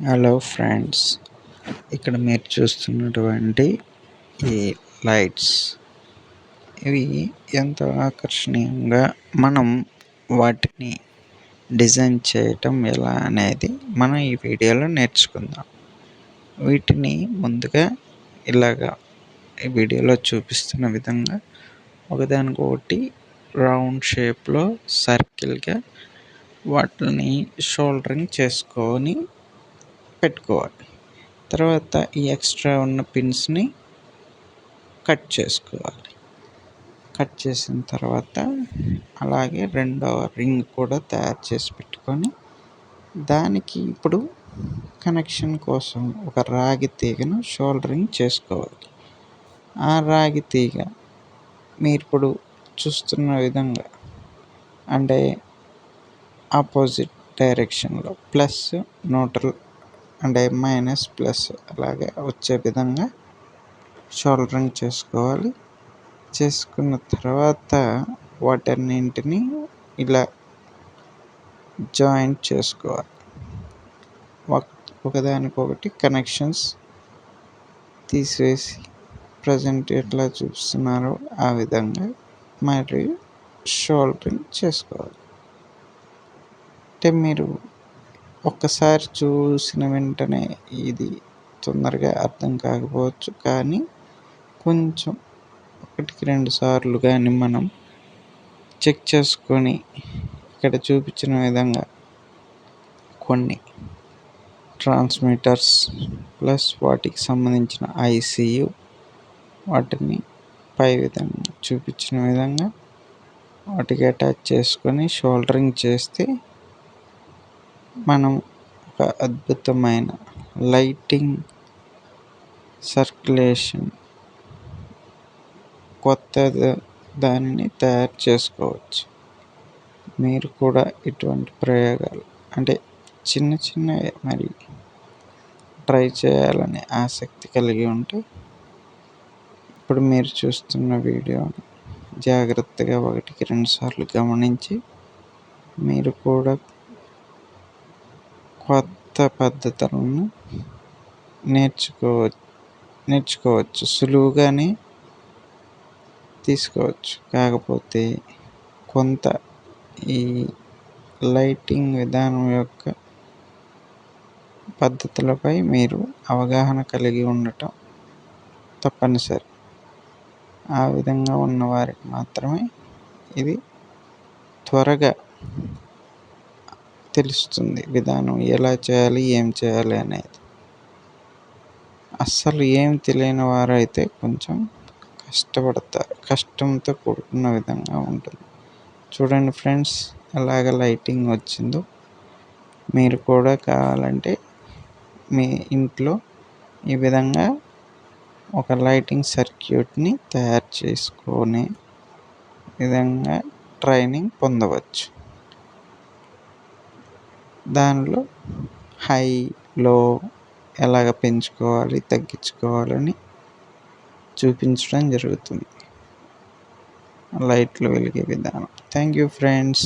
Hello friends, ఇక్కడ మీరు చూస్తున్నటువంటి ఈ లైట్స్ ఇవి ఎంతో ఆకర్షణీయంగా మనం వాటిని డిజైన్ చేయటం ఎలా అనేది మనం ఈ వీడియోలో నేర్చుకుందాం. వీటిని ముందుగా ఇలాగా ఈ వీడియోలో చూపిస్తున్న విధంగా ఒకదానికొకటి రౌండ్ షేప్లో సర్కిల్గా వాటిని షోల్డరింగ్ చేసుకొని పెట్టుకోవాలి. తర్వాత ఈ ఎక్స్ట్రా ఉన్న పిన్స్ని కట్ చేసుకోవాలి. కట్ చేసిన తర్వాత అలాగే రెండవ రింగ్ కూడా తయారు చేసి పెట్టుకొని దానికి ఇప్పుడు కనెక్షన్ కోసం ఒక రాగి తీగను షోల్డరింగ్ చేసుకోవాలి. ఆ రాగి తీగ మీరు ఇప్పుడు చూస్తున్న విధంగా అంటే ఆపోజిట్ డైరెక్షన్లో ప్లస్ న్యూట్రల్ అంటే మైనస్ ప్లస్ అలాగే వచ్చే విధంగా షోల్డరింగ్ చేసుకోవాలి. చేసుకున్న తర్వాత వాటన్నింటినీ ఇలా జాయింట్ చేసుకోవాలి. ఒకదానికొకటి కనెక్షన్స్ తీసివేసి ప్రజెంట్ ఎట్లా చూపిస్తున్నారో ఆ విధంగా మరియు షోల్డరింగ్ చేసుకోవాలి. అంటే మీరు ఒక్కసారి చూసిన వెంటనే ఇది తొందరగా అర్థం కాకపోవచ్చు, కానీ కొంచెం 1-2 సార్లు కానీ మనం చెక్ చేసుకొని ఇక్కడ చూపించిన విధంగా కొన్ని ట్రాన్స్మిటర్స్ ప్లస్ వాటికి సంబంధించిన ఐసియు వాటిని పై విధంగా చూపించిన విధంగా వాటికి అటాచ్ చేసుకొని షోల్డరింగ్ చేస్తే మనం ఒక అద్భుతమైన లైటింగ్ సర్క్యులేషన్ కొత్త దానిని తయారు చేసుకోవచ్చు. మీరు కూడా ఇటువంటి ప్రయోగాలు అంటే చిన్న మరి ట్రై చేయాలని ఆసక్తి కలిగి ఉంటే ఇప్పుడు మీరు చూస్తున్న వీడియోని జాగ్రత్తగా 1-2 సార్లు గమనించి మీరు కూడా కొత్త పద్ధతులను నేర్చుకోవచ్చు, సులువుగానే తీసుకోవచ్చు. కాకపోతే కొంత ఈ లైటింగ్ విధానం యొక్క పద్ధతులపై మీరు అవగాహన కలిగి ఉండటం తప్పనిసరి. ఆ విధంగా ఉన్నవారికి మాత్రమే ఇది త్వరగా తెలుస్తుంది విధానం ఎలా చేయాలి, ఏం చేయాలి అనేది. అస్సలు ఏం తెలియని వారైతే కొంచెం కష్టపడతారు. కష్టంతో కూడుకున్న విధంగా ఉంటుంది. చూడండి ఫ్రెండ్స్, ఎలాగ లైటింగ్ వచ్చిందో. మీరు కూడా కావాలంటే మీ ఇంట్లో ఈ విధంగా ఒక లైటింగ్ సర్క్యూట్ని తయారు చేసుకునే విధంగా ట్రైనింగ్ పొందవచ్చు. దానిలో హై లో ఎలాగ పెంచుకోవాలి, తగ్గించుకోవాలని చూపించడం జరుగుతుంది. లైట్లు వెలిగే విధానం. Thank you friends.